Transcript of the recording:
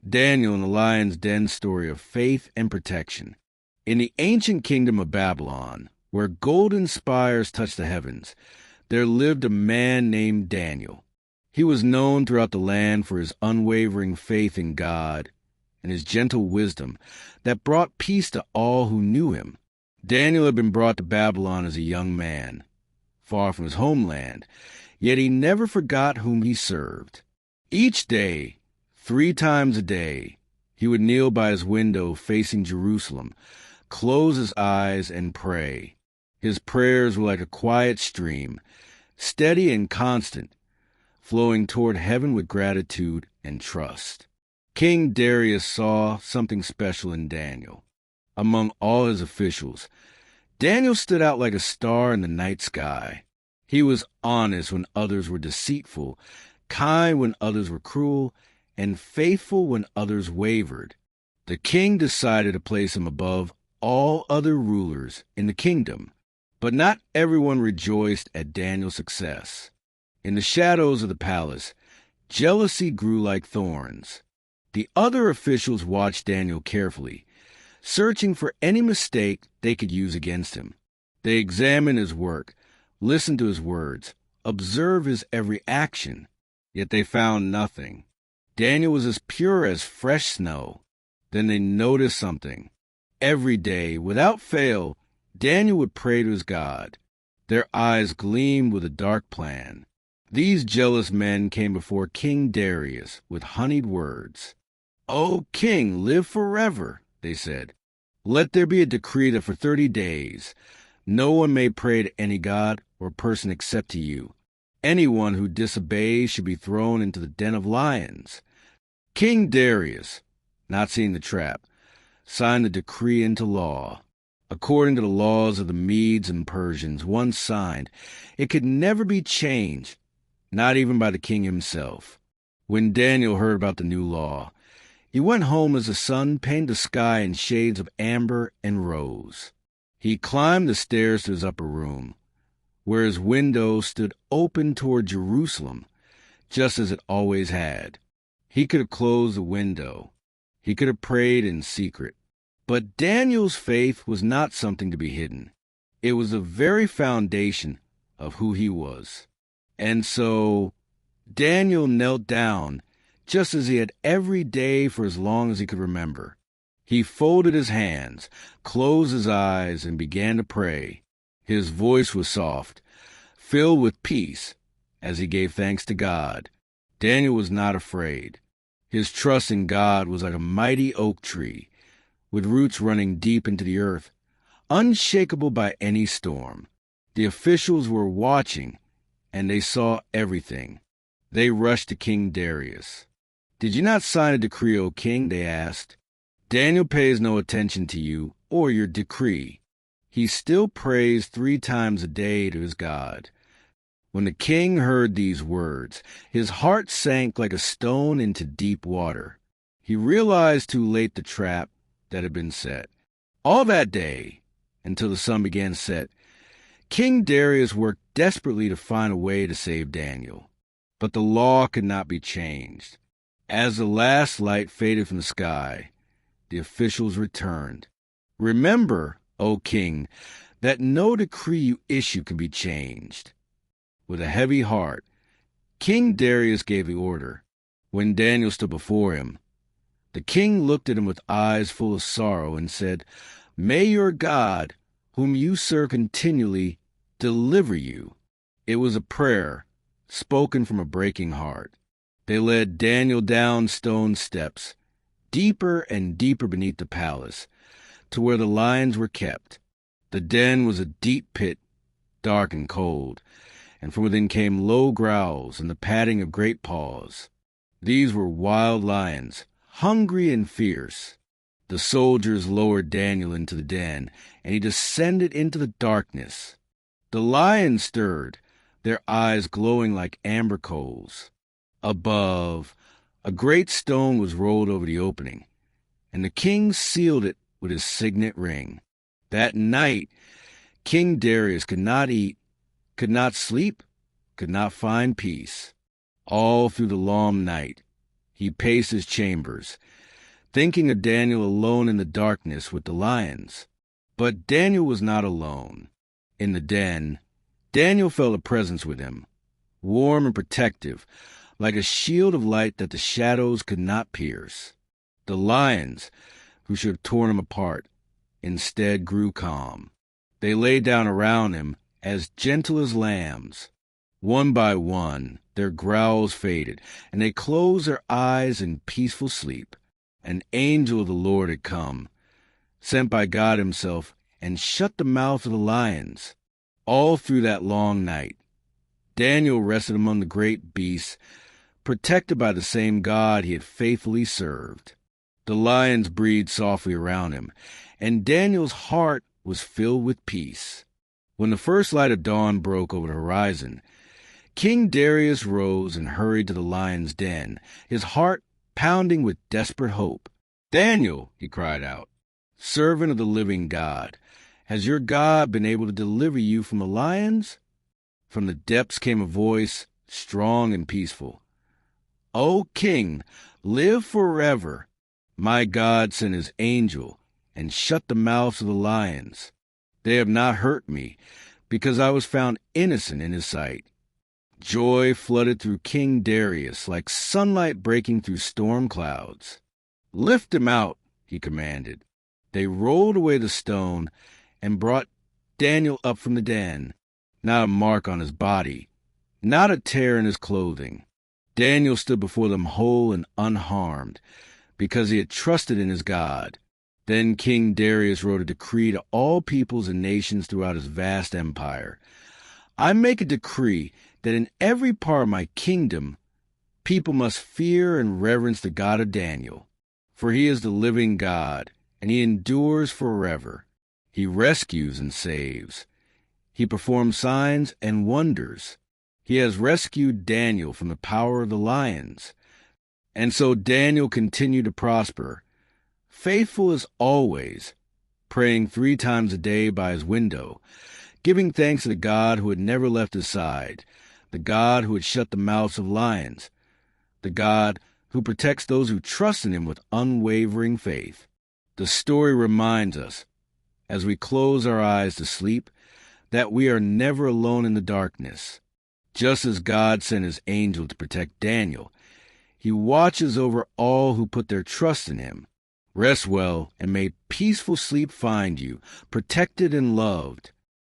Daniel in the lion's den story of faith and protection. In the ancient kingdom of Babylon, where golden spires touched the heavens, there lived a man named Daniel. He was known throughout the land for his unwavering faith in God and his gentle wisdom that brought peace to all who knew him. Daniel had been brought to Babylon as a young man, far from his homeland, yet he never forgot whom he served. Each day, 3 times a day, he would kneel by his window facing Jerusalem, close his eyes, and pray. His prayers were like a quiet stream, steady and constant, flowing toward heaven with gratitude and trust. King Darius saw something special in Daniel. Among all his officials, Daniel stood out like a star in the night sky. He was honest when others were deceitful, kind when others were cruel, and faithful when others wavered. The king decided to place him above all other rulers in the kingdom. But not everyone rejoiced at Daniel's success. In the shadows of the palace, jealousy grew like thorns. The other officials watched Daniel carefully, searching for any mistake they could use against him. They examined his work, listened to his words, observed his every action, yet they found nothing. Daniel was as pure as fresh snow. Then they noticed something. Every day, without fail, Daniel would pray to his God. Their eyes gleamed with a dark plan. These jealous men came before King Darius with honeyed words. "O king, live forever," they said. "Let there be a decree that for 30 days no one may pray to any god or person except to you. Anyone who disobeys should be thrown into the den of lions." King Darius, not seeing the trap, signed the decree into law. According to the laws of the Medes and Persians, once signed, it could never be changed, not even by the king himself. When Daniel heard about the new law, he went home as the sun painted the sky in shades of amber and rose. He climbed the stairs to his upper room, where his window stood open toward Jerusalem, just as it always had. He could have closed the window. He could have prayed in secret. But Daniel's faith was not something to be hidden. It was the very foundation of who he was. And so Daniel knelt down, just as he had every day for as long as he could remember. He folded his hands, closed his eyes, and began to pray. His voice was soft, filled with peace, as he gave thanks to God. Daniel was not afraid. His trust in God was like a mighty oak tree, with roots running deep into the earth, unshakable by any storm. The officials were watching, and they saw everything. They rushed to King Darius. "Did you not sign a decree, O king?" they asked. "Daniel pays no attention to you or your decree. He still prays 3 times a day to his God." When the king heard these words, his heart sank like a stone into deep water. He realized too late the trap that had been set. All that day, until the sun began to set, King Darius worked desperately to find a way to save Daniel. But the law could not be changed. As the last light faded from the sky, the officials returned. "Remember, O king, that no decree you issue can be changed." With a heavy heart, King Darius gave the order. When Daniel stood before him, the king looked at him with eyes full of sorrow and said, "May your God, whom you serve continually, deliver you." It was a prayer spoken from a breaking heart. They led Daniel down stone steps, deeper and deeper beneath the palace, to where the lions were kept. The den was a deep pit, dark and cold, and from within came low growls and the patting of great paws. These were wild lions, hungry and fierce. The soldiers lowered Daniel into the den, and he descended into the darkness. The lions stirred, their eyes glowing like amber coals. Above, a great stone was rolled over the opening, and the king sealed it with his signet ring. That night, King Darius could not eat, could not sleep, could not find peace. All through the long night, He paced his chambers, thinking of Daniel alone in the darkness with the lions. But Daniel was not alone. In the den, Daniel felt a presence with him, warm and protective, like a shield of light that the shadows could not pierce. The lions, who should have torn him apart, instead grew calm. They lay down around him as gentle as lambs. One by one, their growls faded, and they closed their eyes in peaceful sleep. An angel of the Lord had come, sent by God himself, and shut the mouth of the lions. All through that long night, Daniel rested among the great beasts, protected by the same God he had faithfully served. The lions breathed softly around him, and Daniel's heart was filled with peace. When the first light of dawn broke over the horizon, King Darius rose and hurried to the lion's den, his heart pounding with desperate hope. "Daniel," he cried out, "servant of the living God, has your God been able to deliver you from the lions?" From the depths came a voice, strong and peaceful. "O King, live forever. My God sent his angel and shut the mouths of the lions. They have not hurt me, because I was found innocent in his sight." Joy flooded through King Darius like sunlight breaking through storm clouds. "Lift him out," he commanded. They rolled away the stone and brought Daniel up from the den. Not a mark on his body, not a tear in his clothing. Daniel stood before them whole and unharmed, because he had trusted in his God. Then King Darius wrote a decree to all peoples and nations throughout his vast empire. "I make a decree that in every part of my kingdom, people must fear and reverence the God of Daniel, for he is the living God, and he endures forever. He rescues and saves. He performs signs and wonders. He has rescued Daniel from the power of the lions." And so Daniel continued to prosper, faithful as always, praying 3 times a day by his window, giving thanks to the God who had never left his side, the God who had shut the mouths of lions, the God who protects those who trust in him with unwavering faith. The story reminds us, as we close our eyes to sleep, that we are never alone in the darkness. Just as God sent his angel to protect Daniel, he watches over all who put their trust in him. Rest well, and may peaceful sleep find you, protected and loved.